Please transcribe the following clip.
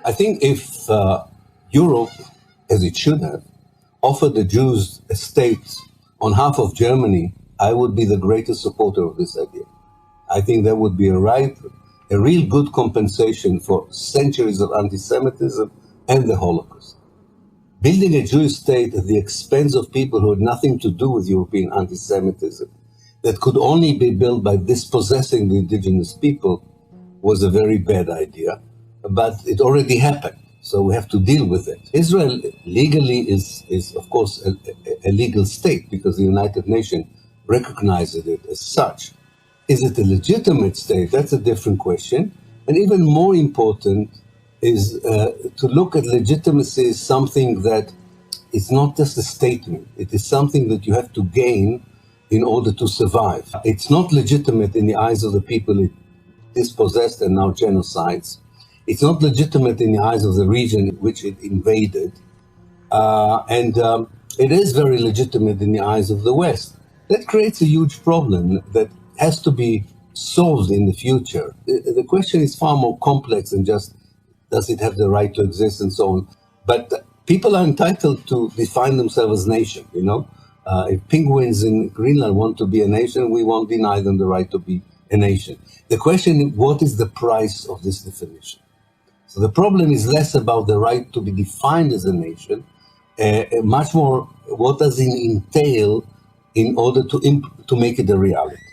I think if Europe, as it should have, offered the Jews a state on half of Germany, I would be the greatest supporter of this idea. I think that would be a real good compensation for centuries of anti-Semitism and the Holocaust. Building a Jewish state at the expense of people who had nothing to do with European anti-Semitism, that could only be built by dispossessing the indigenous people, was a very bad idea. But it already happened, so we have to deal with it. Israel legally is of course, a legal state because the United Nations recognizes it as such. Is it a legitimate state? That's a different question. And even more important is to look at legitimacy as something that is not just a statement. It is something that you have to gain in order to survive. It's not legitimate in the eyes of the people it dispossessed and now genocides. It's not legitimate in the eyes of the region which it invaded. It is very legitimate in the eyes of the West. That creates a huge problem that has to be solved in the future. The question is far more complex than just does it have the right to exist and so on. But people are entitled to define themselves as nation, you know. If penguins in Greenland want to be a nation, we won't deny them the right to be a nation. The question is, what is the price of this definition? So the problem is less about the right to be defined as a nation, much more what does it entail in order to make it a reality.